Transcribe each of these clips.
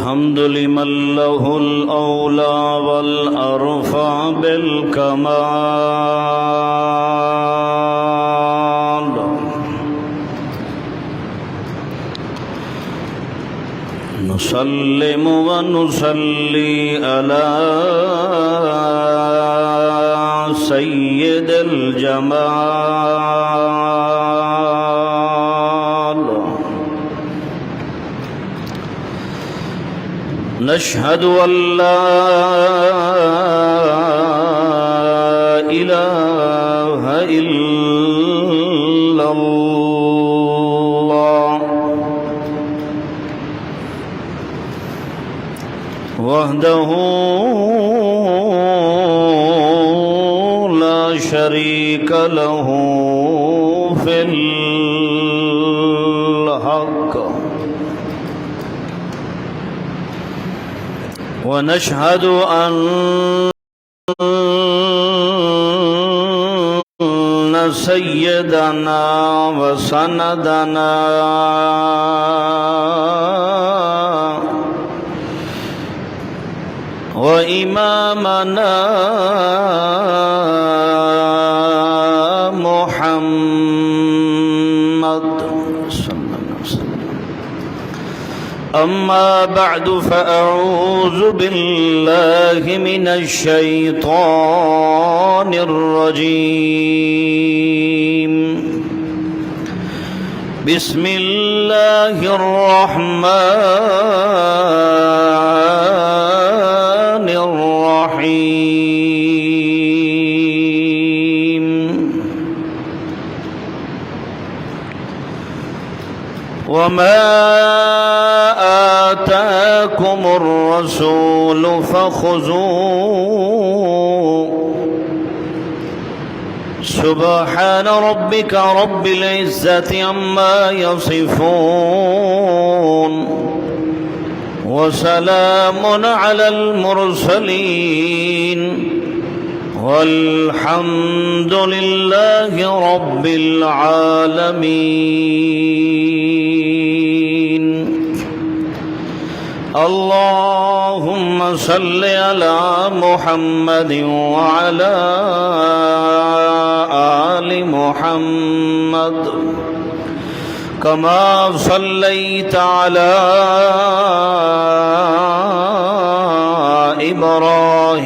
الحمد لمن له الأولى والأرفع بالكمال نسلم ونصلي على سيد الجمال نشهد أن لا إله إلا الله وحده لا شريك له في الحق ونشهد أن سيدنا وسندنا وإمامنا محمد صلى الله عليه وسلم أما بعد فأعوذ بالله من الشيطان الرجيم بسم الله الرحمن الرحيم وما آتاكم الرسول فخذوه سبحان ربك رب العزة عما يصفون وسلام على المرسلين والحمد لله رب العالمين اللهم صل على محمد وعلى آل محمد كما صليت على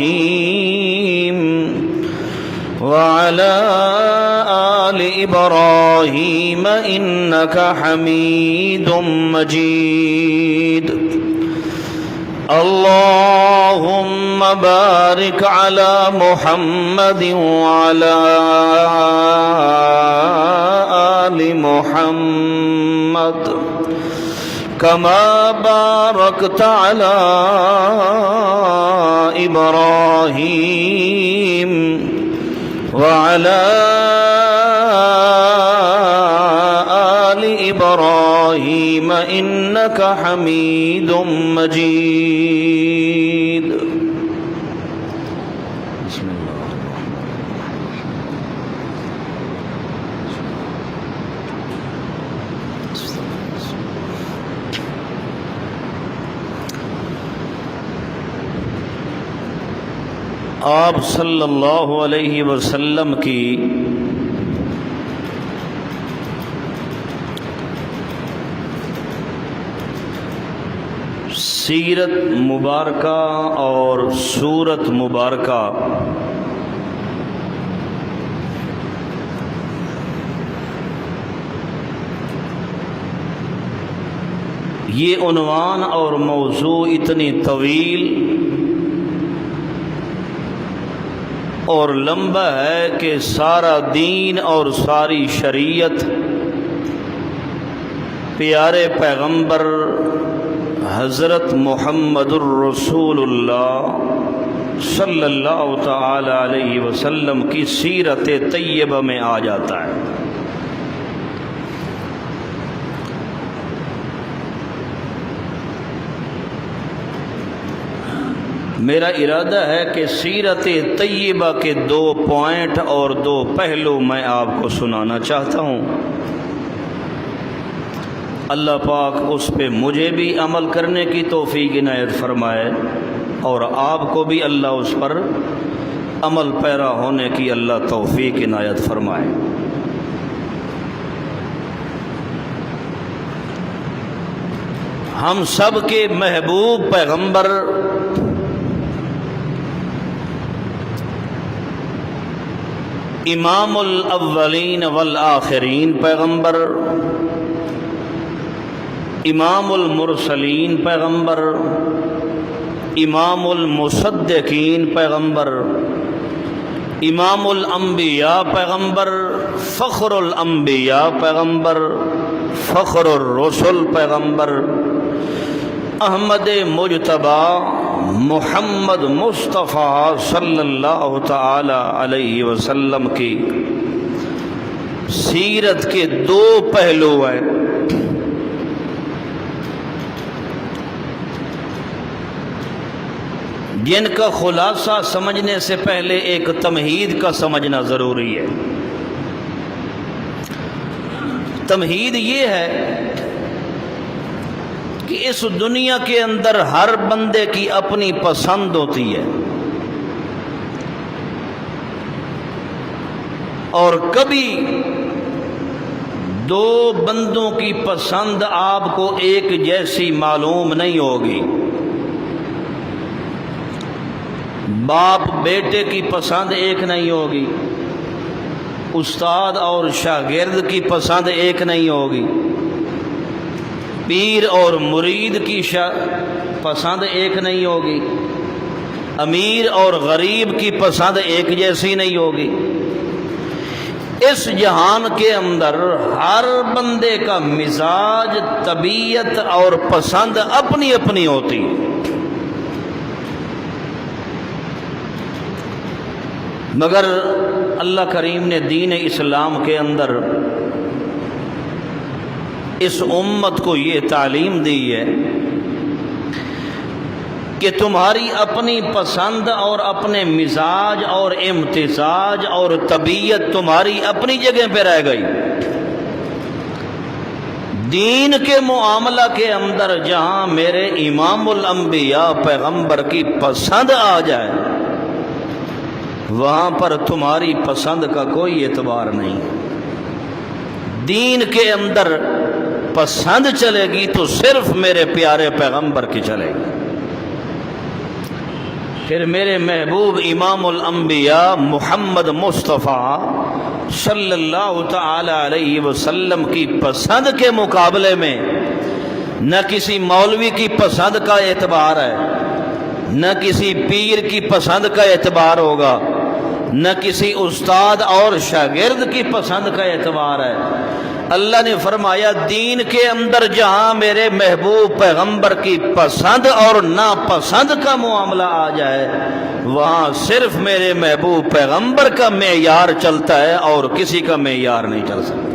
إبراهيم وعلى آل إبراهيم إنك حميد مجيد اللهم بارك على محمد وعلى آل محمد كما باركت على إبراهيم وعلى آل إبراهيم إنك حميد مجيد بسم الله آپ صلی اللہ علیہ وسلم کی سیرت مبارکہ اور سورت مبارکہ یہ عنوان اور موضوع اتنی طویل اور لمبا ہے کہ سارا دین اور ساری شریعت پیارے پیغمبر حضرت محمد الرسول اللہ صلی اللہ تعالی علیہ وسلم کی سیرت طیبہ میں آ جاتا ہے۔ میرا ارادہ ہے کہ سیرت طیبہ کے 2 پوائنٹ اور 2 پہلو میں آپ کو سنانا چاہتا ہوں۔ اللہ پاک اس پہ مجھے بھی عمل کرنے کی توفیق عنایت فرمائے اور آپ کو بھی اللہ اس پر عمل پیرا ہونے کی اللہ توفیق عنایت فرمائے۔ ہم سب کے محبوب پیغمبر امام الاولین والآخرین پیغمبر، امام المرسلین پیغمبر، امام المصدقین پیغمبر، امام الانبیاء پیغمبر، فخر الانبیاء پیغمبر، فخر الرسل پیغمبر، احمد مجتبی محمد مصطفیٰ صلی اللہ تعالی علیہ وسلم کی سیرت کے دو پہلو ہیں۔ جن کا خلاصہ سمجھنے سے پہلے ایک تمہید کا سمجھنا ضروری ہے۔ تمہید یہ ہے کہ اس دنیا کے اندر ہر بندے کی اپنی پسند ہوتی ہے، اور کبھی دو بندوں کی پسند آپ کو ایک جیسی معلوم نہیں ہوگی۔ باپ بیٹے کی پسند ایک نہیں ہوگی، استاد اور شاگرد کی پسند ایک نہیں ہوگی، پیر اور مرید کی پسند ایک نہیں ہوگی، امیر اور غریب کی پسند ایک جیسی نہیں ہوگی۔ اس جہان کے اندر ہر بندے کا مزاج، طبیعت اور پسند اپنی اپنی ہوتی ہے، مگر اللہ کریم نے دین اسلام کے اندر اس امت کو یہ تعلیم دی ہے کہ تمہاری اپنی پسند اور اپنے مزاج اور امتزاج اور طبیعت تمہاری اپنی جگہ پہ رہ گئی۔ دین کے معاملہ کے اندر جہاں میرے امام الانبیاء پیغمبر کی پسند آ جائے، وہاں پر تمہاری پسند کا کوئی اعتبار نہیں۔ دین کے اندر پسند چلے گی تو صرف میرے پیارے پیغمبر کی چلے گی۔ پھر میرے محبوب امام الانبیاء محمد مصطفیٰ صلی اللہ تعالی علیہ وسلم کی پسند کے مقابلے میں نہ کسی مولوی کی پسند کا اعتبار ہے، نہ کسی پیر کی پسند کا اعتبار ہوگا، نہ کسی استاد اور شاگرد کی پسند کا اعتبار ہے۔ اللہ نے فرمایا دین کے اندر جہاں میرے محبوب پیغمبر کی پسند اور ناپسند کا معاملہ آ جائے، وہاں صرف میرے محبوب پیغمبر کا معیار چلتا ہے اور کسی کا معیار نہیں چل سکتا۔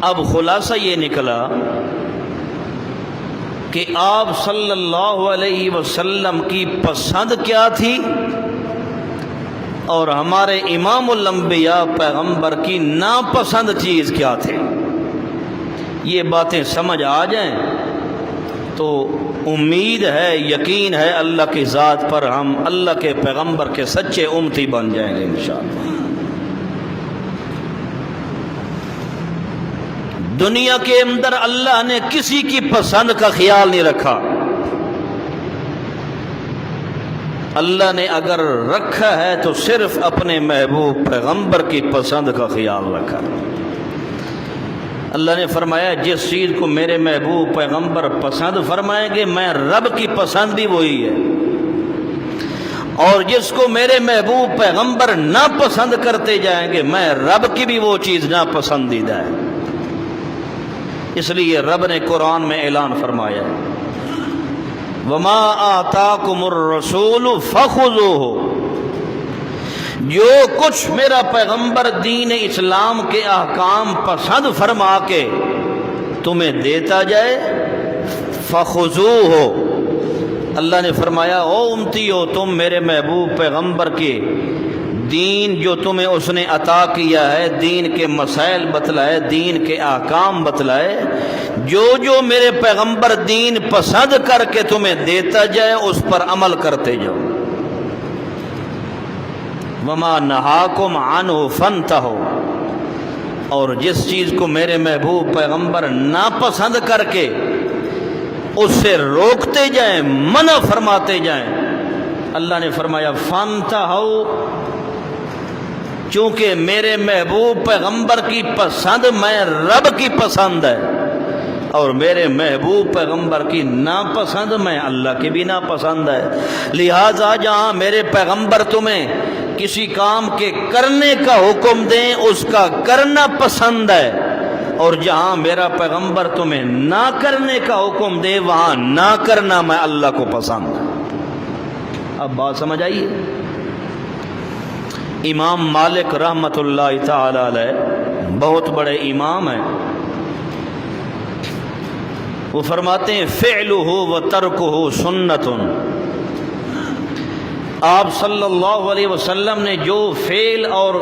اب خلاصہ یہ نکلا کہ آپ صلی اللہ علیہ وسلم کی پسند کیا تھی اور ہمارے امام الانبیاء پیغمبر کی ناپسند چیز کیا تھی۔ یہ باتیں سمجھ آ جائیں تو امید ہے، یقین ہے اللہ کی ذات پر ہم اللہ کے پیغمبر کے سچے امتی بن جائیں گے انشاءاللہ۔ دنیا کے اندر اللہ نے کسی کی پسند کا خیال نہیں رکھا۔ اللہ نے اگر رکھا ہے تو صرف اپنے محبوب پیغمبر کی پسند کا خیال رکھا۔ اللہ نے فرمایا جس چیز کو میرے محبوب پیغمبر پسند فرمائیں گے میں رب کی پسند بھی وہی ہے، اور جس کو میرے محبوب پیغمبر ناپسند کرتے جائیں گے میں رب کی بھی وہ چیز ناپسندیدہ ہے۔ اس لیے رب نے قرآن میں اعلان فرمایا وَمَا آتَاكُمُ الرَّسُولُ فَخُذُوهُ، جو کچھ میرا پیغمبر دین اسلام کے احکام پسند فرما کے تمہیں دیتا جائے، فَخُذُوهُ، اللہ نے فرمایا او امتی ہو تم میرے محبوب پیغمبر کے دین جو تمہیں اس نے عطا کیا ہے، دین کے مسائل بتلائے، دین کے احکام بتلائے، جو جو میرے پیغمبر دین پسند کر کے تمہیں دیتا جائے اس پر عمل کرتے جاؤ۔ وما نہاکم عنہ فانتہوا، اور جس چیز کو میرے محبوب پیغمبر ناپسند کر کے اس سے روکتے جائیں، منع فرماتے جائیں، اللہ نے فرمایا فانتہوا، چونکہ میرے محبوب پیغمبر کی پسند میں رب کی پسند ہے، اور میرے محبوب پیغمبر کی ناپسند میں اللہ کی بھی ناپسند ہے۔ لہٰذا جہاں میرے پیغمبر تمہیں کسی کام کے کرنے کا حکم دیں اس کا کرنا پسند ہے، اور جہاں میرا پیغمبر تمہیں نہ کرنے کا حکم دے وہاں نہ کرنا میں اللہ کو پسند ہے۔ اب بات سمجھ آئیے؟ امام مالک رحمۃ اللہ تعالی علیہ بہت بڑے امام ہیں، وہ فرماتے ہیں فعلہ و ترکہ سنت، آپ صلی اللہ علیہ وسلم نے جو فعل اور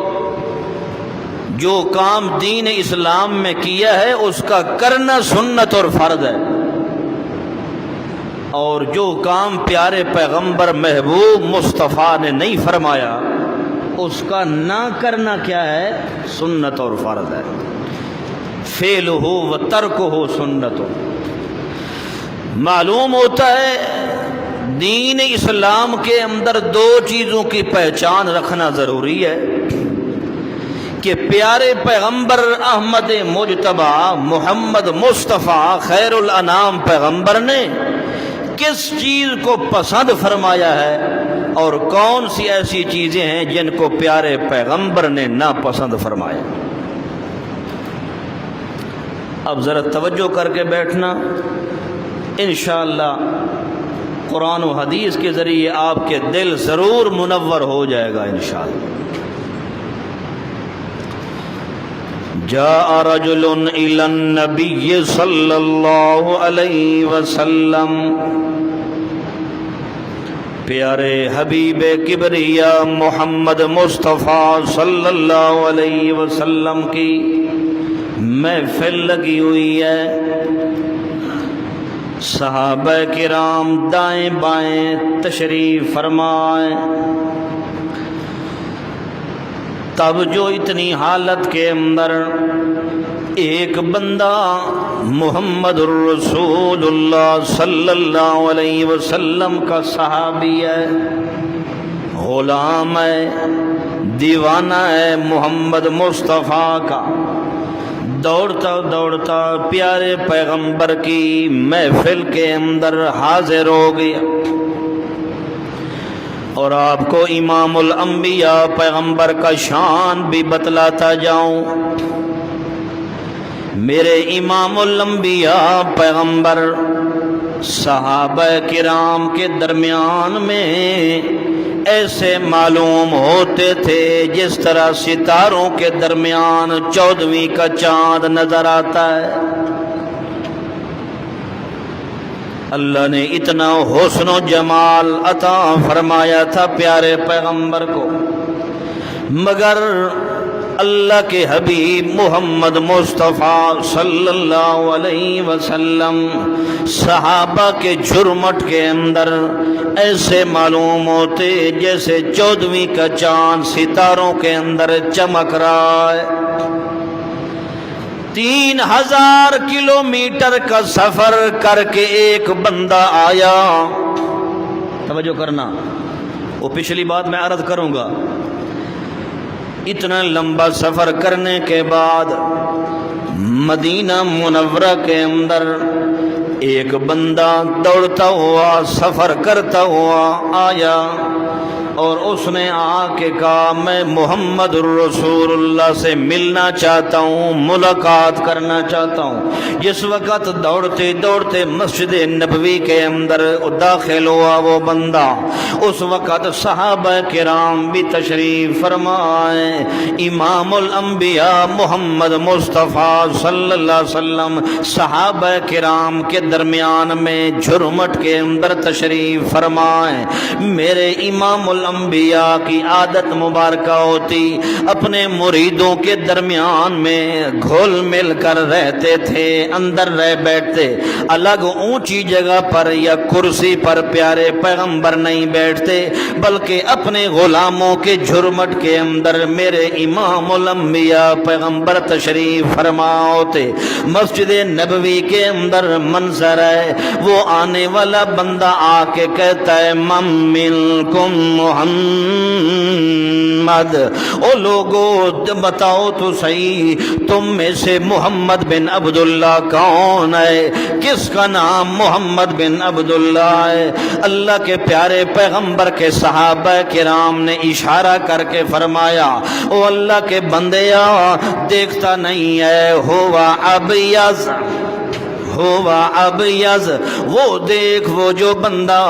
جو کام دین اسلام میں کیا ہے اس کا کرنا سنت اور فرض ہے، اور جو کام پیارے پیغمبر محبوب مصطفیٰ نے نہیں فرمایا اس کا نہ کرنا کیا ہے؟ سنت اور فرض ہے۔ فعلہ و ترکہ سنت، معلوم ہوتا ہے دین اسلام کے اندر دو چیزوں کی پہچان رکھنا ضروری ہے کہ پیارے پیغمبر احمد مجتبی محمد مصطفیٰ خیر الانام پیغمبر نے کس چیز کو پسند فرمایا ہے اور کون سی ایسی چیزیں ہیں جن کو پیارے پیغمبر نے ناپسند فرمایا۔ اب ذرا توجہ کر کے بیٹھنا، انشاءاللہ قرآن و حدیث کے ذریعے آپ کے دل ضرور منور ہو جائے گا انشاءاللہ۔ جاء رجل الى النبی صلی اللہ علیہ وسلم، پیارے حبیب کبریا محمد مصطفیٰ صلی اللہ علیہ وسلم کی محفل لگی ہوئی ہے، صحابہ کرام دائیں بائیں تشریف فرمائیں، تب جو اتنی حالت کے اندر ایک بندہ محمد الرسول اللہ صلی اللہ علیہ وسلم کا صحابی ہے، غلام ہے، دیوانہ ہے محمد مصطفیٰ کا، دوڑتا دوڑتا پیارے پیغمبر کی محفل کے اندر حاضر ہو گیا۔ اور آپ کو امام الانبیاء پیغمبر کا شان بھی بتلاتا جاؤں، میرے امام الانبیاء پیغمبر صحابہ کرام کے درمیان میں ایسے معلوم ہوتے تھے جس طرح ستاروں کے درمیان 14ویں کا چاند نظر آتا ہے۔ اللہ نے اتنا حسن و جمال عطا فرمایا تھا پیارے پیغمبر کو، مگر اللہ کے حبیب محمد مصطفیٰ صلی اللہ علیہ وسلم صحابہ کے جھرمٹ کے اندر ایسے معلوم ہوتے جیسے 14ویں کا چاند ستاروں کے اندر چمک رہا ہے۔ 3000 کلومیٹر کا سفر کر کے ایک بندہ آیا، توجہ کرنا، وہ پچھلی بات میں عرض کروں گا۔ اتنا لمبا سفر کرنے کے بعد مدینہ منورہ کے اندر ایک بندہ دوڑتا ہوا سفر کرتا ہوا آیا، اور اس نے آ کے کہا میں محمد الرسول اللہ سے ملنا چاہتا ہوں، ملاقات کرنا چاہتا ہوں۔ جس وقت دوڑتے دوڑتے مسجد نبوی کے اندر داخل ہوا وہ بندہ، اس وقت صحابہ کرام بھی تشریف فرمائے، امام الانبیاء محمد مصطفیٰ صلی اللہ علیہ وسلم صحابہ کرام کے درمیان میں جھرمٹ کے اندر تشریف فرمائے۔ میرے امام الانبیاء کی عادت مبارکہ ہوتی، اپنے مریدوں کے درمیان میں گھل مل کر رہتے تھے، اندر رہ بیٹھتے، الگ اونچی جگہ پر یا کرسی پر پیارے پیغمبر نہیں بیٹھتے، بلکہ اپنے غلاموں کے جھرمٹ کے اندر میرے امام الانبیاء پیغمبر تشریف فرما ہوتے۔ مسجد نبوی کے اندر منظر ہے، وہ آنے والا بندہ آ کے کہتا ہے من منکم محمد، او لوگو بتاؤ تو صحیح تم میں سے محمد بن عبداللہ کون ہے؟ کس کا نام محمد بن عبداللہ ہے؟ اللہ کے پیارے پیغمبر کے صحابہ کرام نے اشارہ کر کے فرمایا او اللہ کے بندیا دیکھتا نہیں ہے، ہوا ابیض، ہوا ابیض، وہ دیکھ وہ جو بندہ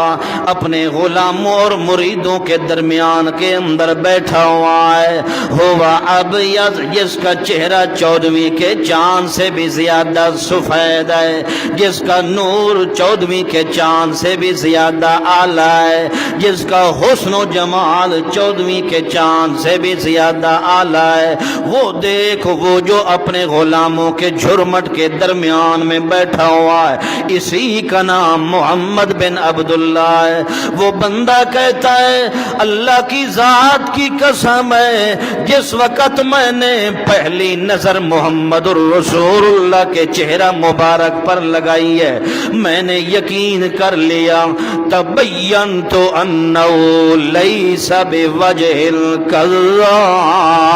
اپنے غلاموں اور مریدوں کے درمیان کے اندر بیٹھا ہوا ہے، ہوا ابیض، جس کا چہرہ 14ویں کے چاند سے بھی زیادہ سفید ہے، جس کا نور 14ویں کے چاند سے بھی زیادہ اعلیٰ ہے، جس کا حسن و جمال 14ویں کے چاند سے بھی زیادہ اعلیٰ ہے، وہ دیکھ وہ جو اپنے غلاموں کے جھرمٹ کے درمیان میں بیٹھا ہوا ہے، اسی کا نام محمد بن عبداللہ ہے۔ وہ بندہ کہتا ہے اللہ کی ذات کی قسم ہے، جس وقت میں نے پہلی نظر محمد الرسول اللہ کے چہرہ مبارک پر لگائی ہے، میں نے یقین کر لیا، تبینت انہ لیس بوجہ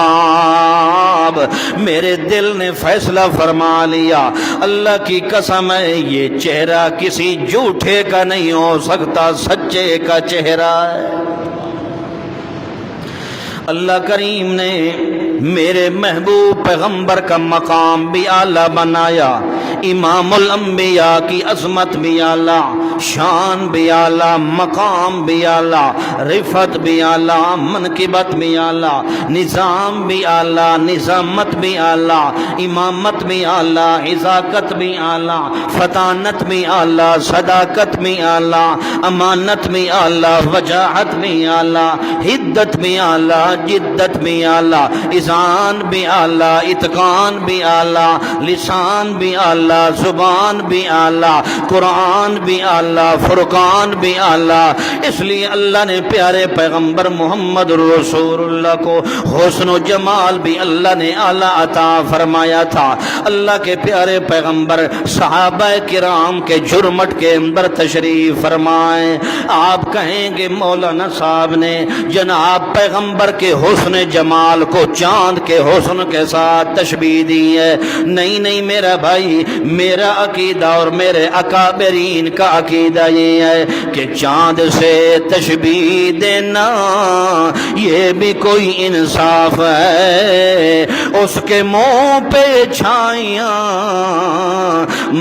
الکذاب، میرے دل نے فیصلہ فرما لیا، اللہ کی قسم ہے یہ چہرہ کسی جھوٹے کا نہیں ہو سکتا، سچے کا چہرہ ہے۔ اللہ کریم نے میرے محبوب پیغمبر کا مقام بھی اعلیٰ بنایا، امام الانبیاء کی عظمت بھی اعلیٰ، شان بھی اعلیٰ، مقام بھی اعلیٰ، رفعت بھی اعلیٰ، منقبت بھی اعلیٰ، نظام بھی اعلیٰ، نظامت بھی اعلیٰ، امامت بھی اعلیٰ، عزاقت بھی اعلیٰ، فطانت بھی اعلیٰ، صداقت بھی اعلیٰ، امانت بھی اعلیٰ، وجاہت بھی اعلیٰ، حدت بھی اعلیٰ، جدت بھی اعلیٰ، اذعان بھی اعلیٰ، اتقان بھی اعلیٰ، لسان بھی اعلیٰ، زبان بھی اعلیٰ، قرآن بھی اعلیٰ، فرقان بھی اعلیٰ۔ اس لیے اللہ نے پیارے پیغمبر محمد رسول اللہ کو حسن و جمال بھی اللہ نے اعلیٰ عطا فرمایا تھا۔ اللہ کے پیارے پیغمبر صحابہ کرام کے جھرمٹ کے اندر تشریف فرمائیں، آپ کہیں گے مولانا صاحب نے جناب پیغمبر کے حسن جمال کو چاند کے حسن کے ساتھ تشبیہ دی ہے۔ نہیں نہیں میرا بھائی، میرا عقیدہ اور میرے اکابرین کا عقیدہ یہ ہے کہ چاند سے تشبیہ دینا یہ بھی کوئی انصاف ہے، اس کے منہ پہ چھائیاں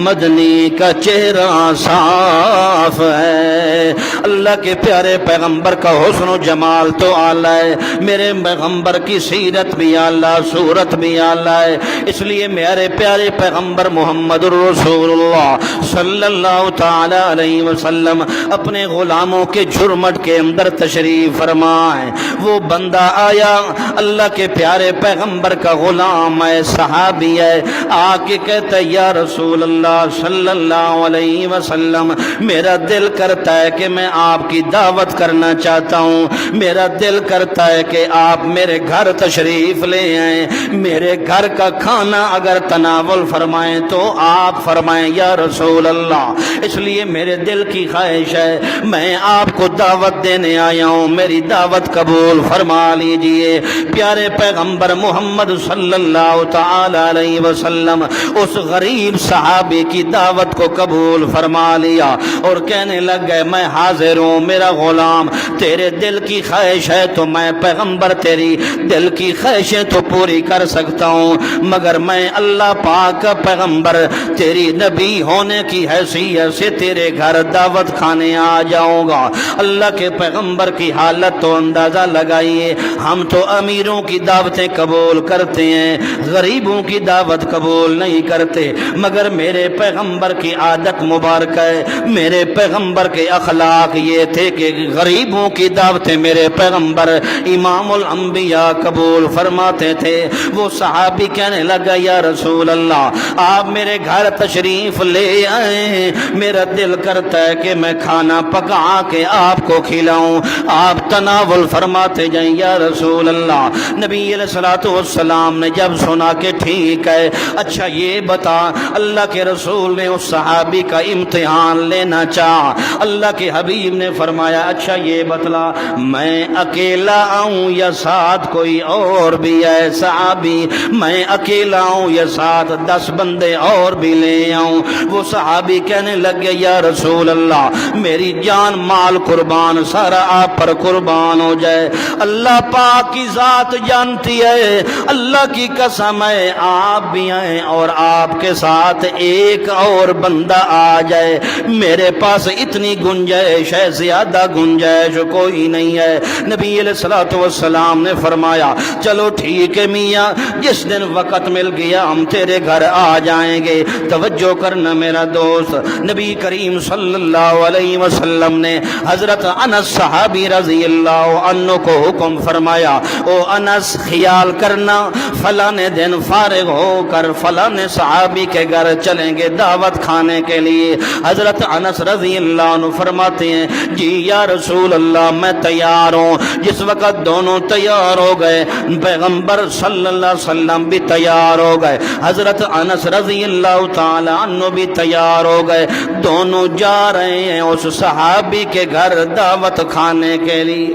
مدنی کا چہرہ صاف ہے۔ اللہ کے پیارے پیغمبر کا حسن و جمال تو اعلیٰ ہے، میرے پیغمبر کی سیرت بھی اعلیٰ، صورت بھی اعلیٰ ہے۔ اس لیے میرے پیارے پیغمبر محمد رسول اللہ صلی اللہ تعالی علیہ وسلم اپنے غلاموں کے جھرمٹ کے اندر تشریف فرمائیں۔ وہ بندہ آیا، اللہ کے پیارے پیغمبر کا غلام ہے، صحابی ہے، آ کے کہتا ہے یا رسول اللہ صلی اللہ علیہ وسلم میرا دل کرتا ہے کہ میں آپ کی دعوت کرنا چاہتا ہوں، میرا دل کرتا ہے کہ آپ میرے گھر تشریف لے آئیں، میرے گھر کا کھانا اگر تناول فرمائیں تو آپ فرمائیں یا رسول اللہ، اس لیے میرے دل کی خواہش ہے میں آپ کو دعوت دینے آیا ہوں، میری دعوت قبول فرما لیجئے۔ پیارے پیغمبر محمد صلی اللہ تعالی علیہ وسلم اس غریب صحابی کی دعوت کو قبول فرما لیا اور کہنے لگ گئے میں حاضر ہوں، میرا غلام تیرے دل کی خواہش ہے تو میں پیغمبر تیری دل کی خواہش خواہشیں تو پوری کر سکتا ہوں، مگر میں اللہ پاک کا پیغمبر تیری نبی ہونے کی حیثیت سے تیرے گھر دعوت کھانے آ جاؤں گا۔ اللہ کے پیغمبر کی حالت تو اندازہ لگائیے، ہم تو امیروں کی دعوتیں قبول کرتے ہیں، غریبوں کی دعوت قبول نہیں کرتے، مگر میرے پیغمبر کی عادت مبارک ہے، میرے پیغمبر کے اخلاق یہ تھے کہ غریبوں کی دعوتیں میرے پیغمبر امام الانبیاء قبول فرماتے تھے۔ وہ صحابی کہنے لگا یا رسول اللہ آپ میرے گھر تشریف لے آئے، میرا دل کرتا ہے کہ میں کھانا پکا کے آپ کو کھلاؤں، آپ تناول فرماتے جائیں یا رسول اللہ۔ نبی علیہ الصلوۃ والسلام نے جب سنا کہ ٹھیک ہے، اچھا یہ بتا، اللہ کے رسول نے اس صحابی کا امتحان لینا چاہا۔ اللہ کے حبیب نے فرمایا اچھا یہ بتلا، میں اکیلا آؤں یا ساتھ کوئی اور بھی ہے؟ صحابی میں اکیلا آؤں یا ساتھ 10 بندے اور بھی لے آؤں؟ وہ صحابی کہنے لگے یا رسول اللہ میری جان مال قربان، سارا آپ پر قربان ہو جائے، اللہ پاک کی ذات جانتی ہے، اللہ کی قسم ہے آپ بھی آئیں اور آپ کے ساتھ ایک اور بندہ آ جائے، میرے پاس اتنی گنجائش ہے، زیادہ گنجائش کوئی نہیں ہے۔ نبی علیہ الصلوۃ والسلام نے فرمایا چلو ٹھیک ہے میاں، جس دن وقت مل گیا ہم تیرے گھر آ جائیں گے۔ توجہ کرنا میرا دوست، نبی کریم صلی اللہ علیہ وسلم نے حضرت انس صحابی رضی اللہ عنہ کو حکم فرمایا او انس خیال کرنا فلاں دن فارغ ہو کر فلاں صحابی کے گھر چلیں گے دعوت کھانے کے لیے۔ حضرت انس رضی اللہ عنہ فرماتے ہیں جی یا رسول اللہ میں تیار ہوں۔ جس وقت دونوں تیار ہو گئے، پیغمبر صلی اللہ علیہ وسلم بھی تیار ہو گئے، حضرت انس رضی اللہ تعالی عنہ بھی تیار ہو گئے، دونوں جا رہے ہیں اس صحابی کے گھر دعوت کھانے کے لیے۔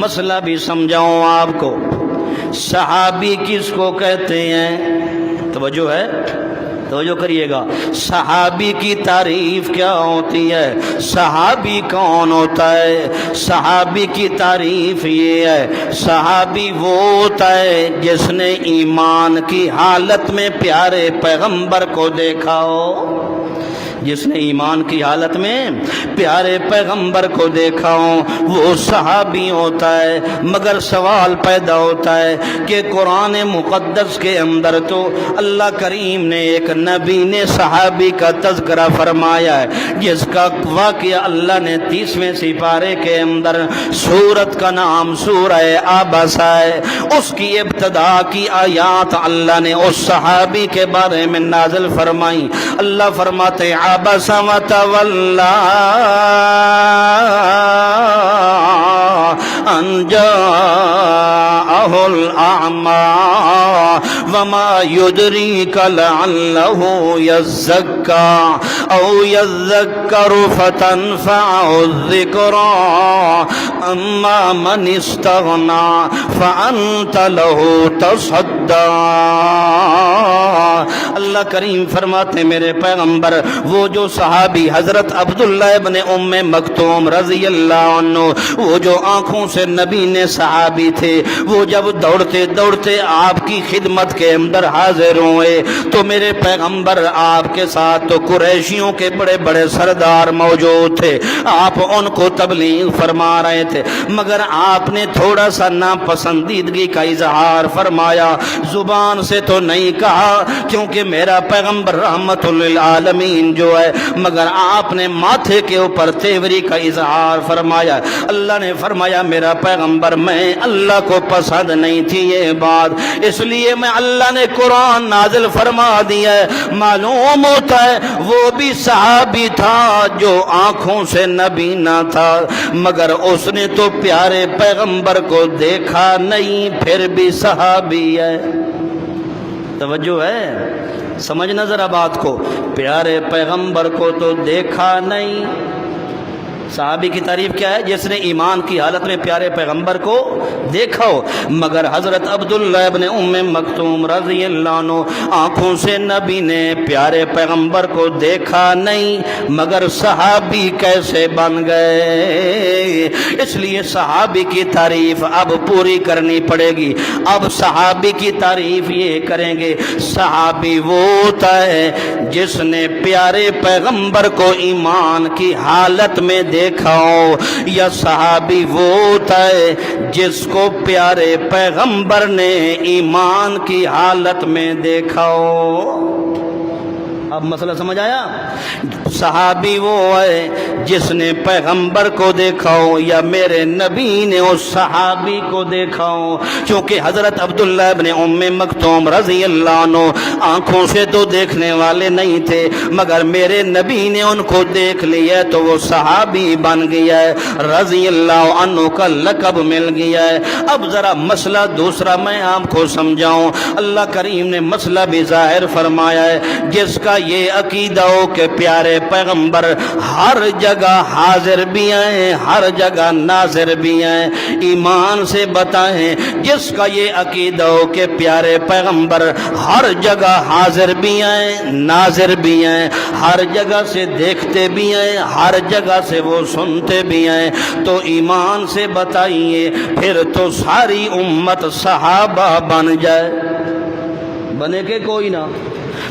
مسئلہ بھی سمجھاؤں آپ کو، صحابی کس کو کہتے ہیں؟ توجہ ہے، توجہ کریے گا، صحابی کی تعریف کیا ہوتی ہے؟ صحابی کون ہوتا ہے؟ صحابی کی تعریف یہ ہے، صحابی وہ ہوتا ہے جس نے ایمان کی حالت میں پیارے پیغمبر کو دیکھا ہو، جس نے ایمان کی حالت میں پیارے پیغمبر کو دیکھا ہو وہ صحابی ہوتا ہے۔ مگر سوال پیدا ہوتا ہے کہ قرآن مقدس کے اندر تو اللہ کریم نے ایک نبی نے صحابی کا تذکرہ فرمایا ہے، جس کا واقعہ اللہ نے 30ویں سپارے کے اندر سورت کا نام سورہ عبسہ ہے، اس کی ابتدا کی آیات اللہ نے اس صحابی کے بارے میں نازل فرمائی۔ اللہ فرماتے عبس وتولى أن جاءه الأعمى وما يدريك لعله يزكى أو يذكر فتنفعه الذكرى أما من استغنى فأنت له تصدى۔ اللہ کریم فرماتے میرے پیغمبر وہ جو صحابی حضرت عبداللہ ابن ام مکتوم رضی اللہ عنہ، وہ جو آنکھوں سے نبی نے صحابی تھے، وہ جب دوڑتے دوڑتے آپ کی خدمت کے اندر حاضر ہوئے تو میرے پیغمبر آپ کے ساتھ تو قریشیوں کے بڑے بڑے سردار موجود تھے، آپ ان کو تبلیغ فرما رہے تھے، مگر آپ نے تھوڑا سا ناپسندیدگی کا اظہار فرمایا، زبان سے تو نہیں کہا کیونکہ میرا پیغمبر رحمت للعالمین جو ہے، مگر آپ نے ماتھے کے اوپر تیوری کا اظہار فرمایا۔ اللہ نے فرمایا میرا پیغمبر میں اللہ کو پسند نہیں تھی یہ بات، اس لیے میں اللہ نے قرآن نازل فرما دیا ہے۔ معلوم ہوتا ہے وہ بھی صحابی تھا جو آنکھوں سے نبی نہ تھا، مگر اس نے تو پیارے پیغمبر کو دیکھا نہیں، پھر بھی صحابی ہے۔ توجہ ہے، سمجھنا ذرا بات کو، پیارے پیغمبر کو تو دیکھا نہیں صحابی کی تعریف کیا ہے؟ جس نے ایمان کی حالت میں پیارے پیغمبر کو دیکھا ہو۔ مگر حضرت عبداللہ ابن ام مکتوم رضی اللہ عنہ آنکھوں سے نبی نے پیارے پیغمبر کو دیکھا نہیں، مگر صحابی کیسے بن گئے؟ اس لیے صحابی کی تعریف اب پوری کرنی پڑے گی۔ اب صحابی کی تعریف یہ کریں گے، صحابی وہ ہوتا ہے جس نے پیارے پیغمبر کو ایمان کی حالت میں دیکھا ہو، یا صحابی وہ ہوتا ہے جس کو پیارے پیغمبر نے ایمان کی حالت میں دیکھا ہو۔ اب مسئلہ سمجھ آیا؟ صحابی وہ ہے جس نے پیغمبر کو دیکھا ہو، یا میرے نبی نے اس صحابی کو دیکھا ہو۔ چونکہ حضرت عبداللہ ابن ام مکتوم رضی اللہ عنہ آنکھوں سے تو دیکھنے والے نہیں تھے، مگر میرے نبی نے ان کو دیکھ لیا تو وہ صحابی بن گیا ہے، رضی اللہ عنہ کا لقب مل گیا ہے۔ اب ذرا مسئلہ دوسرا میں آپ کو سمجھاؤں۔ اللہ کریم نے مسئلہ بھی ظاہر فرمایا ہے، جس کا یہ عقیدہ ہو کہ پیارے پیغمبر ہر جگہ حاضر بھی ہیں، ہر جگہ ناظر بھی ہیں۔ ایمان سے بتائیں، جس کا یہ عقیدہ ہو کہ پیارے پیغمبر ہر جگہ حاضر بھی ہیں، ناظر بھی ہیں، ہر جگہ سے دیکھتے بھی ہیں، ہر جگہ سے وہ سنتے بھی ہیں، تو ایمان سے بتائیے پھر تو ساری امت صحابہ بن جائے، بنے کہ کوئی نہ؟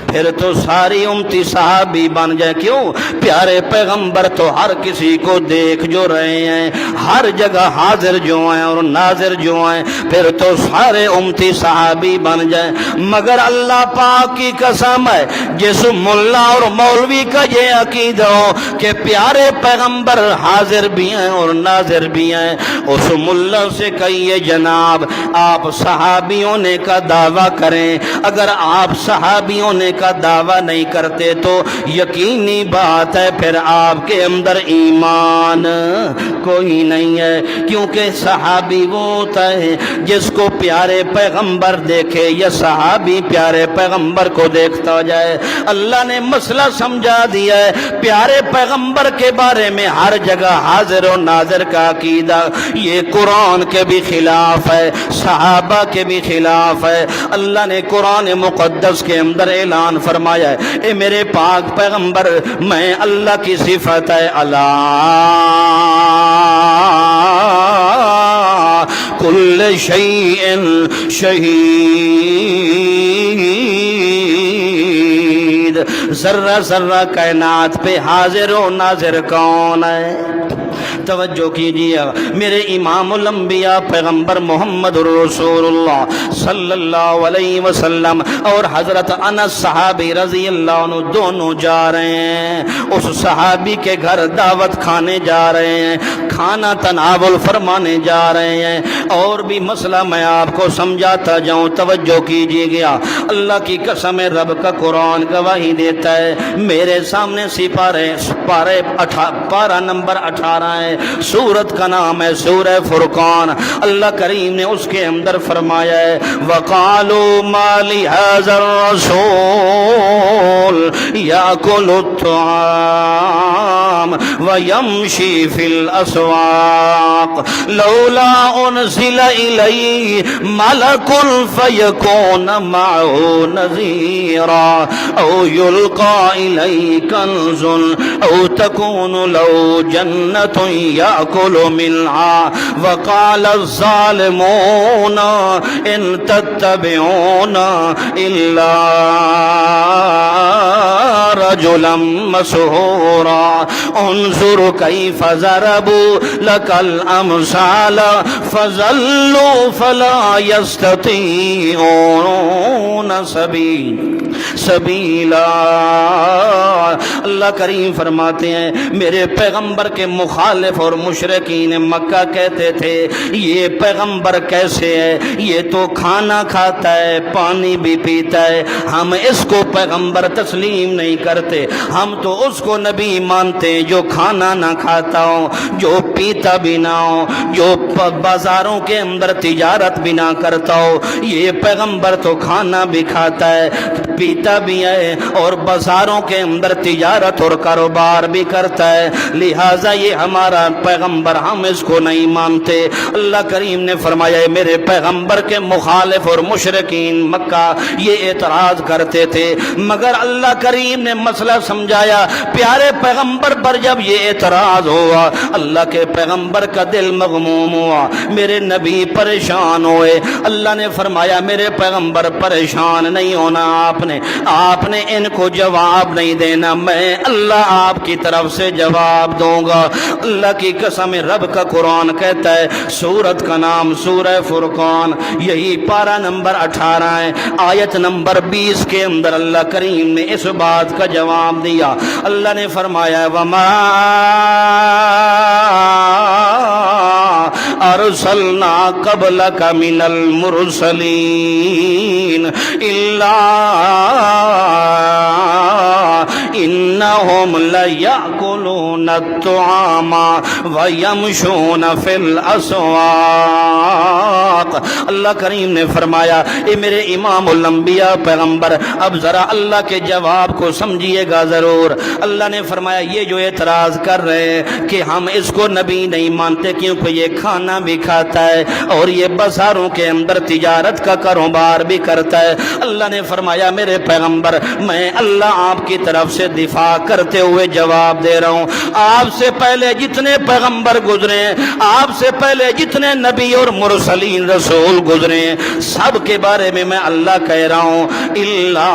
پھر تو ساری امتی صحابی بن جائے۔ کیوں؟ پیارے پیغمبر تو ہر کسی کو دیکھ جو رہے ہیں، ہر جگہ حاضر جو ہیں اور ناظر جو ہیں، پھر تو سارے امتی صحابی بن جائیں۔ مگر اللہ پاک کی قسم ہے، جس ملا اور مولوی کا یہ عقیدہ ہو کہ پیارے پیغمبر حاضر بھی ہیں اور ناظر بھی ہیں، اس ملا سے کہیے جناب آپ صحابیوں نے کا دعویٰ کریں۔ اگر آپ صحابیوں نے کا دعویٰ نہیں کرتے تو یقینی بات ہے پھر آپ کے اندر ایمان کوئی نہیں ہے، کیونکہ صحابی وہ ہوتا ہے جس کو پیارے پیغمبر دیکھے، یا صحابی پیارے پیغمبر کو دیکھتا جائے۔ اللہ نے مسئلہ سمجھا دیا ہے۔ پیارے پیغمبر کے بارے میں ہر جگہ حاضر و ناظر کا عقیدہ یہ قرآن کے بھی خلاف ہے، صحابہ کے بھی خلاف ہے۔ اللہ نے قرآن مقدس کے اندر اعلان فرمایا ہے، اے میرے پاک پیغمبر، میں اللہ کی صفت ہے اللہ کل شیء شہید، ذرہ ذرہ کائنات پہ حاضر و ناظر کون ہے؟ توجہ کیجیے، میرے امام الانبیاء پیغمبر محمد رسول اللہ صلی اللہ علیہ وسلم اور حضرت انس صحابی رضی اللہ عنہ دونوں جا رہے ہیں، اس صحابی کے گھر دعوت کھانے جا رہے ہیں، کھانا تناول فرمانے جا رہے ہیں۔ اور بھی مسئلہ میں آپ کو سمجھاتا جاؤں، توجہ کیجیے گا، اللہ کی قسم رب کا قرآن گواہی دیتا ہے۔ میرے سامنے پارہ نمبر 18 ہے، سورت کا نام ہے سورہ فرقان۔ اللہ کریم نے اس کے اندر فرمایا ہے وَقَالُوا مَا لِهَذَا الرَّسُولِ يَأْكُلُ الطَّعَامَ وَيَمْشِي فِي الْأَسْوَاقِ لَوْلَا أُنزِلَ إِلَيْهِ مَلَكٌ فَيَكُونَ مَعَهُ نَذِيرًا أَوْ يُلْقَى إِلَيْهِ كَنزٌ أَوْ تَكُونُ لَهُ جَنَّةٌ يأكل منها وقال الظالمون إن تتبعون إلا رجلا مسحورا انظر كيف ضربوا لك الأمثال فضلوا فلا يستطيعون سبیلا۔ اللہ کریم فرماتے ہیں میرے پیغمبر کے مخالف اور مشرکین مکہ کہتے تھے یہ پیغمبر کیسے ہے، یہ تو کھانا کھاتا ہے پانی بھی پیتا ہے، ہم اس کو پیغمبر تسلیم نہیں کرتے، ہم تو اس کو نبی مانتے ہیں جو کھانا نہ کھاتا ہو، جو پیتا بھی نہ ہو، جو بازاروں کے اندر تجارت بھی نہ کرتا ہو۔ یہ پیغمبر تو کھانا بھی کھاتا ہے، پیتا بھی ہے اور بازاروں کے اندر تجارت تجارت اور کاروبار بھی کرتا ہے، لہٰذا یہ ہمارا پیغمبر، ہم اس کو نہیں مانتے۔ اللہ کریم نے فرمایا میرے پیغمبر کے مخالف اور مشرکین مکہ یہ اعتراض کرتے تھے، مگر اللہ کریم نے مسئلہ سمجھایا۔ پیارے پیغمبر پر جب یہ اعتراض ہوا، اللہ کے پیغمبر کا دل مغموم ہوا، میرے نبی پریشان ہوئے۔ اللہ نے فرمایا میرے پیغمبر پریشان نہیں ہونا، آپ نے ان کو جواب نہیں دینا، میں اللہ آپ کی طرف سے جواب دوں گا۔ اللہ کی قسم، رب کا قرآن کہتا ہے، سورت کا نام سورہ فرقان، یہی پارہ نمبر 18 ہے، آیت نمبر 20 کے اندر اللہ کریم نے اس بات کا جواب دیا۔ اللہ نے فرمایا وما ارسلنا قبلک من المرسلین الا انہم لیأکلون الطعام ویمشون فی الاسواق۔ اللہ کریم نے فرمایا اے میرے امام الانبیاء پیغمبر، اب ذرا اللہ کے جواب کو سمجھیے گا ضرور۔ اللہ نے فرمایا یہ جو اعتراض کر رہے ہیں کہ ہم اس کو نبی نہیں مانتے کیونکہ یہ کھانا بھی کھاتا ہے اور یہ بازاروں کے اندر تجارت کا کاروبار بھی کرتا ہے، اللہ نے فرمایا میرے پیغمبر میں اللہ آپ کی طرف سے دفاع کرتے ہوئے جواب دے رہا ہوں۔ آپ سے پہلے جتنے پیغمبر گزرے ہیں، آپ سے پہلے جتنے نبی اور مرسلین رسول گزرے ہیں، سب کے بارے میں اللہ کہہ رہا ہوں الا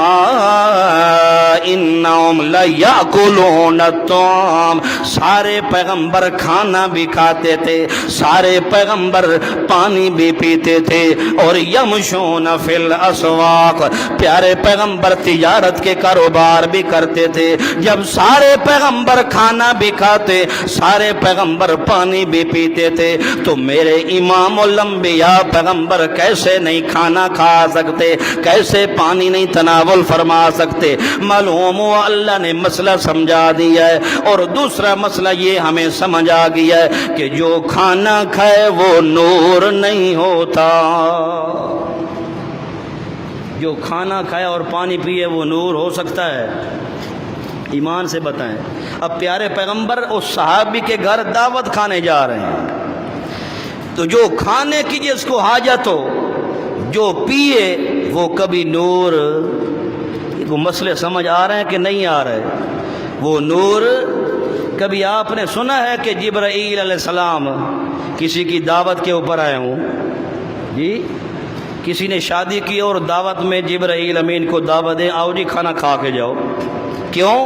انہم لیأکلون الطعام، سارے پیغمبر کھانا بھی کھاتے تھے، سارے پیغمبر پانی بھی پیتے تھے، اور یمشون فی الاسواق، پیارے پیغمبر تجارت کے کاروبار بھی کرتے تھے۔ جب سارے پیغمبر کھانا بھی کھاتے، سارے پیغمبر پانی بھی پیتے تھے، تو میرے امام الانبیاء پیغمبر کیسے نہیں کھانا کھا سکتے، کیسے پانی نہیں تناول فرما سکتے؟ معلوم ہوا اللہ نے مسئلہ سمجھا دیا ہے۔ اور دوسرا مسئلہ یہ ہمیں سمجھ آ گیا ہے کہ جو کھانا کھائے وہ نور نہیں ہوتا، جو کھانا کھائے اور پانی پیے وہ نور ہو سکتا ہے؟ ایمان سے بتائیں۔ اب پیارے پیغمبر اس صحابی کے گھر دعوت کھانے جا رہے ہیں، تو جو کھانے کی جس کو حاجت ہو، جو پیے وہ کبھی نور، وہ مسئلے سمجھ آ رہے ہیں کہ نہیں آ رہے؟ وہ نور، کبھی آپ نے سنا ہے کہ جبرائیل علیہ السلام کسی کی دعوت کے اوپر آئے ہوں؟ جی کسی نے شادی کی اور دعوت میں جبرائیل امین کو دعوت دیں، آؤ جی کھانا کھا کے جاؤ، کیوں؟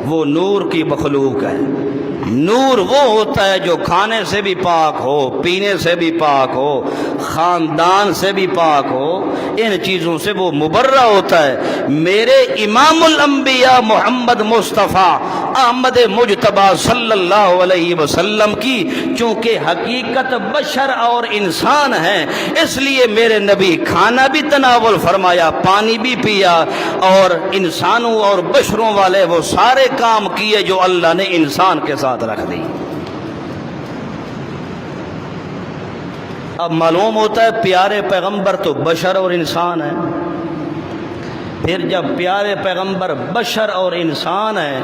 وہ نور کی مخلوق ہے۔ نور وہ ہوتا ہے جو کھانے سے بھی پاک ہو، پینے سے بھی پاک ہو، خاندان سے بھی پاک ہو، ان چیزوں سے وہ مبرہ ہوتا ہے۔ میرے امام الانبیاء محمد مصطفیٰ احمد مجتبی صلی اللہ علیہ وسلم کی چونکہ حقیقت بشر اور انسان ہے، اس لیے میرے نبی کھانا بھی تناول فرمایا، پانی بھی پیا، اور انسانوں اور بشروں والے وہ سارے کام کیے جو اللہ نے انسان کے ساتھ رکھ دی۔ اب معلوم ہوتا ہے پیارے پیغمبر تو بشر اور انسان ہے، پھر جب پیارے پیغمبر بشر اور انسان ہے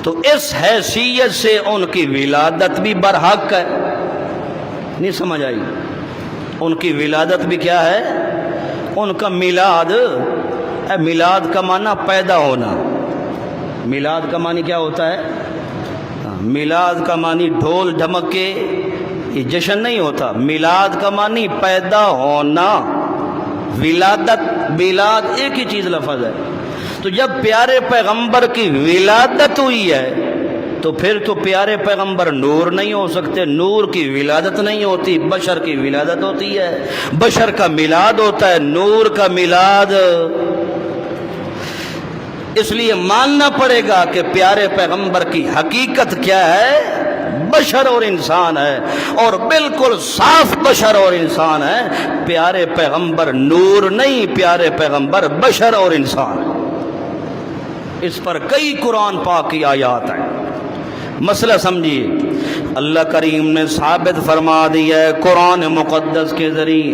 تو اس حیثیت سے ان کی ولادت بھی برحق ہے۔ نہیں سمجھ آئی؟ ان کی ولادت بھی کیا ہے؟ ان کا میلاد، میلاد کا معنی پیدا ہونا۔ میلاد کا معنی کیا ہوتا ہے؟ میلاد کا معنی ڈھول ڈھمکے یہ جشن نہیں ہوتا، میلاد کا معنی پیدا ہونا۔ ولادت، میلاد ایک ہی چیز لفظ ہے۔ تو جب پیارے پیغمبر کی ولادت ہوئی ہے تو پھر تو پیارے پیغمبر نور نہیں ہو سکتے، نور کی ولادت نہیں ہوتی، بشر کی ولادت ہوتی ہے، بشر کا میلاد ہوتا ہے، نور کا میلاد۔ اس لیے ماننا پڑے گا کہ پیارے پیغمبر کی حقیقت کیا ہے؟ بشر اور انسان ہے، اور بالکل صاف بشر اور انسان ہے۔ پیارے پیغمبر نور نہیں، پیارے پیغمبر بشر اور انسان ہے۔ اس پر کئی قرآن پاک کی آیات ہیں۔ مسئلہ سمجھیے، اللہ کریم نے ثابت فرما دیا ہے قرآن مقدس کے ذریعے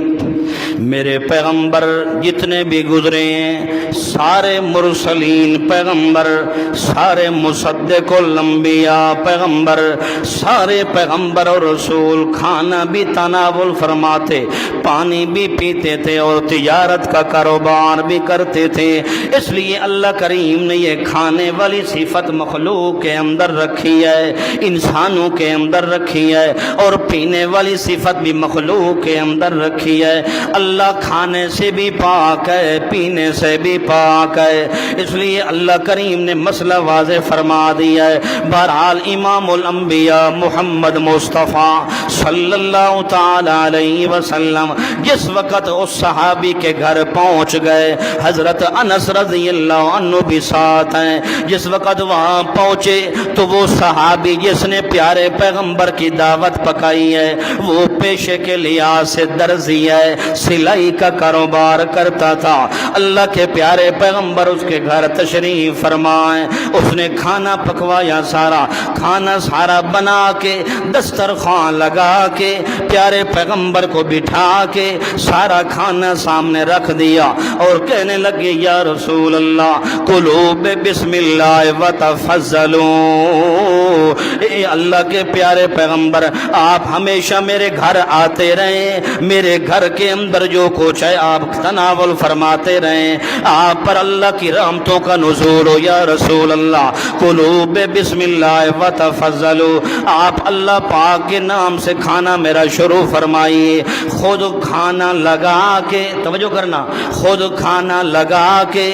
میرے پیغمبر جتنے بھی گزرے ہیں سارے مرسلین پیغمبر، سارے مصدق الانبیاء پیغمبر، سارے پیغمبر اور رسول کھانا بھی تناول فرماتے، پانی بھی پیتے تھے اور تجارت کا کاروبار بھی کرتے تھے۔ اس لیے اللہ کریم نے یہ کھانے والی صفت مخلوق کے اندر رکھی ہے، انسانوں کے اندر رکھی ہے، اور پینے والی صفت بھی مخلوق کے اندر رکھی ہے۔ اللہ کھانے سے بھی پاک ہے، پینے سے بھی پاک ہے، اس لیے اللہ کریم نے مسئلہ واضح فرما دیا ہے۔ بہرحال امام الانبیاء محمد مصطفیٰ صلی اللہ تعالی علیہ وسلم جس وقت اس صحابی کے گھر پہنچ گئے، حضرت انس رضی اللہ عنہ بھی ساتھ ہیں، جس وقت وہاں پہنچے تو وہ صحابی جس نے پیارے پیغمبر کی دعوت پکائی ہے وہ پیشے کے لحاظ سے درزی ہے، سلائی کا کاروبار کرتا تھا۔ اللہ کے پیارے پیغمبر اس کے گھر تشریف فرمائے، اس نے کھانا پکوایا، سارا کھانا سارا بنا کے دسترخوان لگا کے پیارے پیغمبر کو بٹھا کے سارا کھانا سامنے رکھ دیا اور کہنے لگے یا رسول اللہ کلوا بسم اللہ وتفضلوا۔ اے اللہ کے پیارے پیغمبر آپ ہمیشہ میرے گھر آتے رہیں، میرے گھر کے اندر جو کچھ ہے آپ تناول فرماتے رہیں، آپ پر اللہ کی رحمتوں کا نزول ہو یا رسول اللہ۔ کلوا بسم اللہ وتفضلوا، آپ اللہ پاک کے نام سے کھانا میرا شروع فرمائیے۔ خود کھانا لگا کے، توجہ کرنا، خود کھانا لگا کے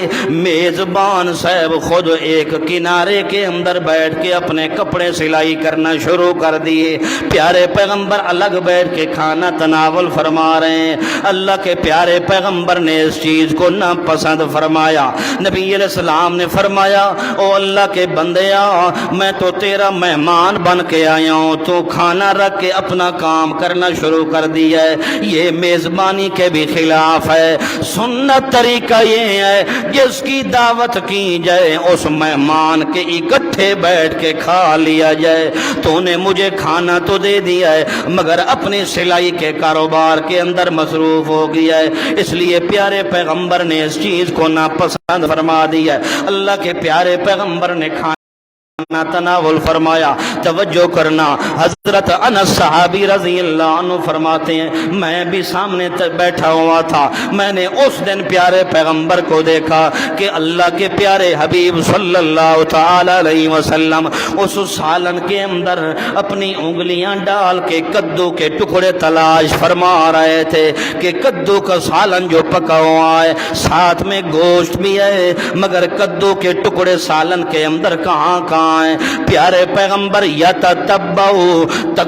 میزبان صاحب خود ایک کنارے کے اندر بیٹھ کے اپنے کپڑے سلائی کرنا شروع کر دیے۔ پیارے پیغمبر الگ بیٹھ کے کھانا تناول فرما رہے ہیں۔ اللہ کے پیارے پیغمبر نے اس چیز کو نہ پسند فرمایا۔ نبی علیہ السلام نے فرمایا او اللہ کے بندیا، میں تو تیرا مہمان بن کے آیا ہوں، تو کھانا رکھ کے اپنا کام کرنا شروع کر دیا ہے، یہ میزبانی کے بھی خلاف ہے۔ سنت طریقہ یہ ہے جس کی دعوت کی جائے اس مہمان کے اکٹھے بیٹھ کے کھا لیا جائے۔ تو نے مجھے کھانا تو دے دیا ہے مگر اپنی سلائی کے کاروبار کے اندر مصروف ہو گیا ہے، اس لیے پیارے پیغمبر نے اس چیز کو ناپسند فرما دیا ہے۔ اللہ کے پیارے پیغمبر نے کھانا تناول فرمایا۔ توجہ کرنا، حضرت انس صحابی رضی اللہ عنہ فرماتے ہیں میں بھی سامنے بیٹھا ہوا تھا، میں نے اس دن پیارے پیغمبر کو دیکھا کہ اللہ کے پیارے حبیب صلی اللہ تعالی علیہ وسلم اس سالن کے اندر اپنی انگلیاں ڈال کے کدو کے ٹکڑے تلاش فرما رہے تھے کہ کدو کا سالن جو پکا ہوا ہے ساتھ میں گوشت بھی ہے مگر کدو کے ٹکڑے سالن کے اندر کہاں ہیں۔ پیارے پیغمبر یتتبعوا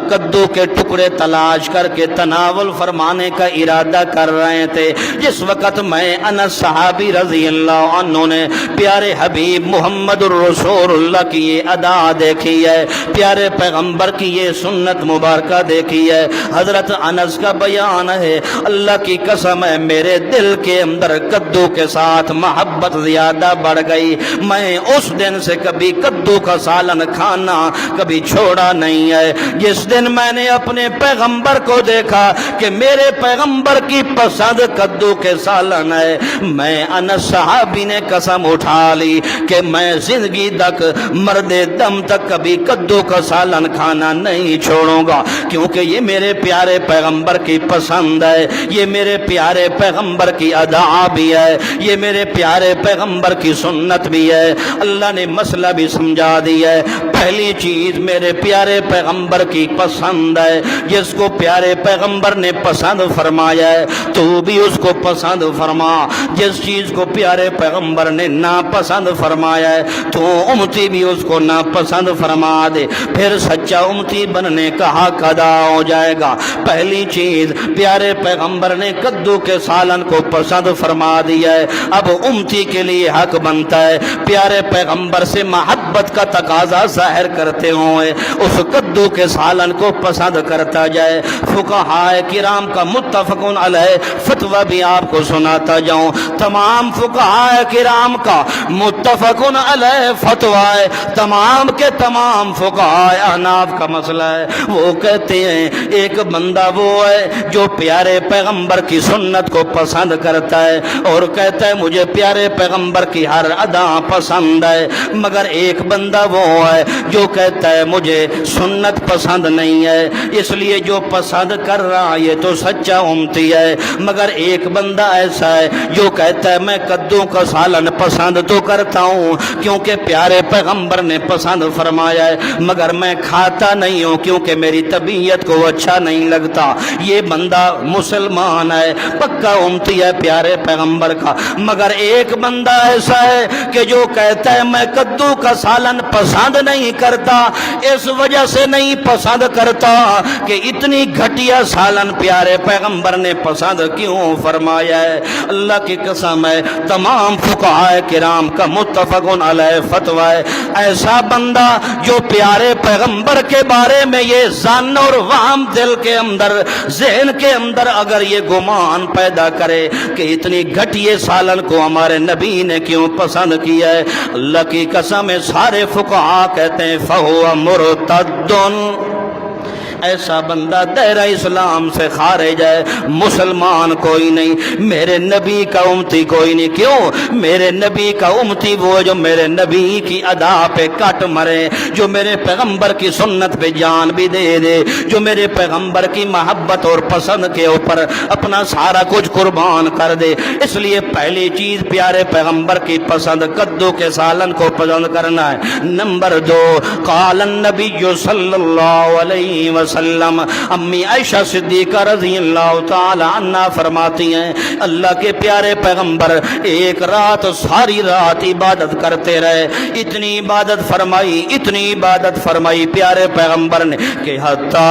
کدو کے ٹکڑے تلاش کر کے تناول فرمانے کا ارادہ کر رہے تھے، جس وقت میں انس صحابی رضی اللہ عنہ نے پیارے حبیب محمد الرسول اللہ کی یہ ادا دیکھی ہے، پیارے پیغمبر کی یہ سنت مبارکہ دیکھی ہے۔ حضرت انس کا بیان ہے اللہ کی قسم ہے میرے دل کے اندر کدو کے ساتھ محبت زیادہ بڑھ گئی، میں اس دن سے کبھی کدو کا سالن کھانا کبھی چھوڑا نہیں ہے۔ جس دن میں نے اپنے پیغمبر کو دیکھا کہ میرے پیغمبر کی پسند کدو کے سالن ہے، میں انس صحابی نے قسم اٹھا لی کہ میں زندگی تک مرد دم تک کبھی کدو کا سالن کھانا نہیں چھوڑوں گا، کیونکہ یہ میرے پیارے پیغمبر کی پسند ہے، یہ میرے پیارے پیغمبر کی ادا بھی ہے، یہ میرے پیارے پیغمبر کی سنت بھی ہے۔ اللہ نے مسئلہ بھی سمجھا دیا ہے۔ پہلی چیز میرے پیارے پیغمبر کی پسند ہے، جس کو پیارے پیغمبر نے پسند فرمایا ہے تو بھی اس کو پسند فرما، جس چیز کو پیارے پیغمبر نے ناپسند فرمایا ہے تو امتی بھی اس کو ناپسند فرما دے، پھر سچا امتی بننے کا حق ادا ہو جائے گا۔ پہلی چیز پیارے پیغمبر نے کدو کے سالن کو پسند فرما دیا ہے، اب امتی امتی کے لیے حق بنتا ہے پیارے پیغمبر سے محبت کا تقاضا ظاہر کرتے ہوئے اس کدو کے سالن کو پسند کرتا جائے۔ فقہائے کرام کا متفقن علیہ فتویٰ بھی آپ کو سناتا جاؤں، تمام فقہائے کرام کا متفقن علیہ فتویٰ ہے، تمام کے تمام فقہائے احناف کا مسئلہ ہے۔ وہ کہتے ہیں ایک بندہ وہ ہے جو پیارے پیغمبر کی سنت کو پسند کرتا ہے اور کہتا ہے مجھے پیارے پیغمبر کی ہر ادا پسند ہے، مگر ایک بندہ وہ ہے جو کہتا ہے مجھے سنت پسند نہیں ہے، اس لیے جو پسند کر رہا یہ تو سچا امتی ہے، مگر ایک بندہ ایسا ہے جو کہتا ہے میں کدو کا سالن پسند تو کرتا ہوں کیونکہ پیارے پیغمبر نے پسند فرمایا ہے، مگر میں کھاتا نہیں ہوں کیونکہ میری طبیعت کو اچھا نہیں لگتا۔ یہ بندہ مسلمان ہے، پکا امتی ہے پیارے پیغمبر کا، مگر ایک بندہ ایسا ہے کہ جو کہتا ہے میں کدو کا سالن پسند نہیں کرتا، اس وجہ سے نہیں پسند کرتا کہ اتنی گھٹیا سالن پیارے پیغمبر نے پسند کیوں فرمایا ہے۔ اللہ کی قسم ہے تمام فقہائے کرام کا متفقن علیہ فتویٰ ہے، ایسا بندہ جو پیارے پیغمبر کے بارے میں یہ ظن اور وہم دل کے اندر ذہن کے اندر اگر یہ گمان پیدا کرے کہ اتنی گھٹیے سالن کو ہمارے نبی نے کیوں پسند کیا ہے، اللہ کی قسم ہے سارے فقہاء کہتے ہیں فہو مرتد، ایسا بندہ دائرہ اسلام سے خارج ہے، مسلمان کوئی نہیں، میرے نبی کا امتی کوئی نہیں۔ کیوں؟ میرے نبی کا امتی وہ جو میرے نبی کی ادا پہ کٹ مرے، جو میرے پیغمبر کی سنت پہ جان بھی دے دے، جو میرے پیغمبر کی محبت اور پسند کے اوپر اپنا سارا کچھ قربان کر دے۔ اس لیے پہلی چیز پیارے پیغمبر کی پسند کدو کے سالن کو پسند کرنا ہے۔ نمبر 2، قال النبی صلی اللہ علیہ وسلم، امی عائشہ صدیقہ رضی اللہ تعالی عنہ فرماتی ہیں اللہ کے پیارے پیغمبر ایک رات ساری رات عبادت کرتے رہے، اتنی عبادت فرمائی اتنی عبادت فرمائی پیارے پیغمبر نے کہ حتی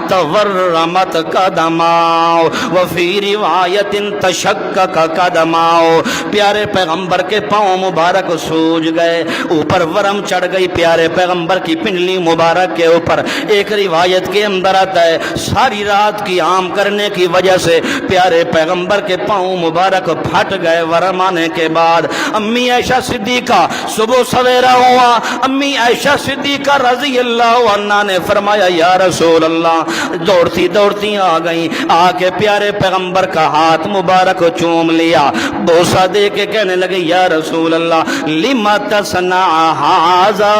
تورمت قدماؤ وفی روایت تشکک قدماؤ، پیارے پیغمبر کے پاؤں مبارک سوج گئے، اوپر ورم چڑھ گئی پیارے پیغمبر کی پنڈلی مبارک کے اوپر۔ ایک روایت کے اندر آتا ہے ساری رات کی عام کرنے کی وجہ سے پیارے پیغمبر کے پاؤں مبارک پھٹ گئے۔ ورم آنے کے بعد امی عائشہ صدیقہ صبح سویرا ہوا، امی عائشہ صدیقہ رضی اللہ عنہ نے فرمایا یا رسول اللہ، دوڑتی دوڑتی آ گئی، آ کے پیارے پیغمبر کا ہاتھ مبارک چوم لیا، بوسہ دے کے کہنے لگے یا رسول اللہ لما تصنع ھذا،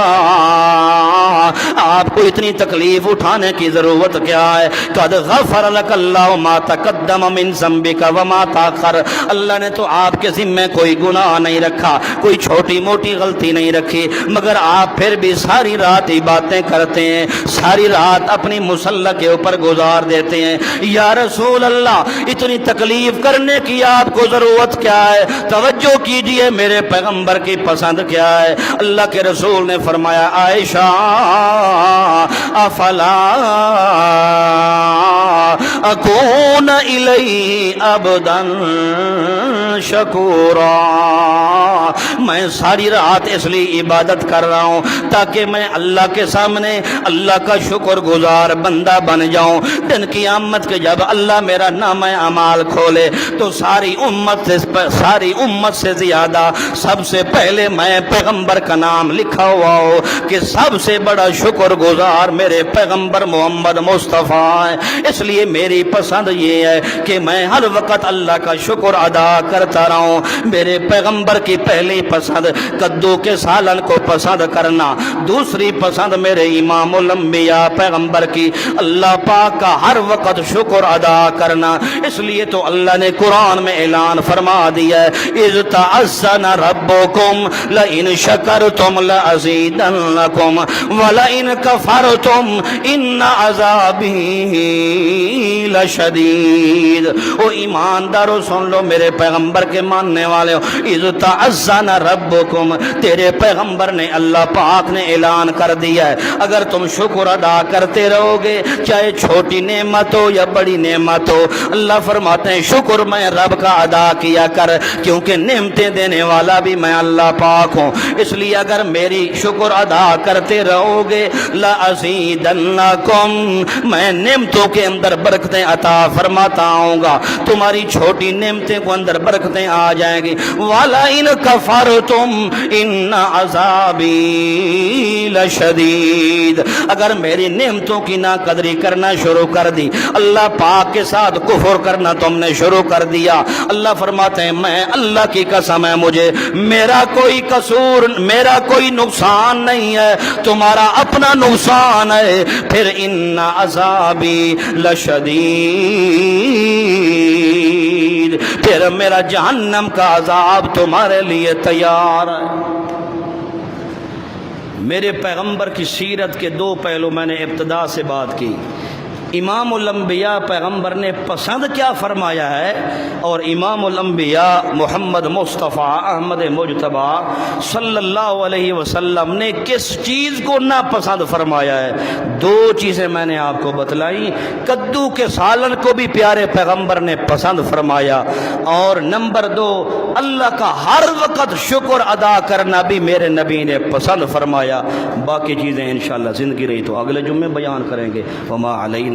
آپ کو اتنی تکلیف اٹھانے کی ضرورت کیا ہے؟ قد غفر لک اللہ ما تقدم من ذنبک وما تاخر، اللہ نے تو آپ کے ذمے کوئی گناہ نہیں رکھا، کوئی چھوٹی موٹی غلطی نہیں رکھی، مگر آپ پھر بھی ساری رات باتیں کرتے ہیں، ساری رات اپنی مصلی کے اوپر گزار دیتے ہیں۔ یا رسول اللہ اتنی تکلیف کرنے کی آپ کو ضرورت کیا ہے؟ توجہ کیجئے میرے پیغمبر کی پسند کیا ہے۔ اللہ کے رسول نے فرمایا عائشہ افلا اکون الی عبدا شکورا، میں ساری رات اس لیے عبادت کر رہا ہوں تاکہ میں اللہ کے سامنے اللہ کا شکر گزار بندہ بن جاؤں۔ دن قیامت کے جب اللہ میرا نام اعمال کھولے تو ساری امت سے زیادہ سب سے پہلے میں پیغمبر کا نام لکھا ہوا ہو کہ سب سے بڑا شکر گزار میرے پیغمبر محمد مصطفیٰ ہے۔ اس لیے میری پسند یہ ہے کہ میں ہر وقت اللہ کا شکر ادا کرتا رہوں۔ میرے پیغمبر کی پہلی پسند کدو کے سالن کو پسند کرنا، دوسری پسند میرے امام الانبیاء پیغمبر کی اللہ پاک کا ہر وقت شکر ادا کرنا۔ اس لیے تو اللہ نے قرآن میں اعلان فرما دیا ہے اذ تأذن ربکم لئن شکرتم لأزیدنکم ولئن کفرتم ان عذابی لشدید۔ او ایماندارو سن لو میرے پیغمبر کے ماننے والے ہو، اذ تأذن ربکم، تیرے پیغمبر نے اللہ پاک نے اعلان کر دیا ہے اگر تم شکر ادا کرتے رہو گے چاہے چھوٹی نعمت ہو یا بڑی نعمت ہو، اللہ فرماتے ہیں شکر میں رب کا ادا کیا کر، کیونکہ نعمتیں دینے والا بھی میں اللہ پاک ہوں۔ اس لیے اگر میری شکر ادا کرتے رہو گے لَأَزِيدَنَّكُمْ، میں نعمتوں کے اندر برکتیں عطا فرماتا ہوں گا، تمہاری چھوٹی نعمتیں کو اندر برکتیں آ جائیں گی۔ وَلَئِنْ كَفَرْتُمْ إِنَّ عَذَابِي لَشَدِيدٌ، اگر میری نعمتوں کی ناقدری کرنا شروع کر دی، اللہ پاک کے ساتھ کفر کرنا تم نے شروع کر دیا، اللہ فرماتے ہیں میں اللہ کی قسم ہے مجھے میرا کوئی قصور، میرا کوئی نقصان نہیں ہے، تمہارا اپنا نقصان ہے، پھر ان عذابی لشدید، پھر میرا جہنم کا عذاب تمہارے لیے تیار ہے۔ میرے پیغمبر کی سیرت کے دو پہلو میں نے ابتدا سے بات کی، امام الانبیاء پیغمبر نے پسند کیا فرمایا ہے، اور امام الانبیاء محمد مصطفیٰ احمد مجتبیٰ صلی اللہ علیہ وسلم نے کس چیز کو ناپسند فرمایا ہے۔ دو چیزیں میں نے آپ کو بتلائیں، کدو کے سالن کو بھی پیارے پیغمبر نے پسند فرمایا، اور نمبر دو اللہ کا ہر وقت شکر ادا کرنا بھی میرے نبی نے پسند فرمایا۔ باقی چیزیں انشاءاللہ زندگی رہی تو اگلے جمعے بیان کریں گے۔ وما علینا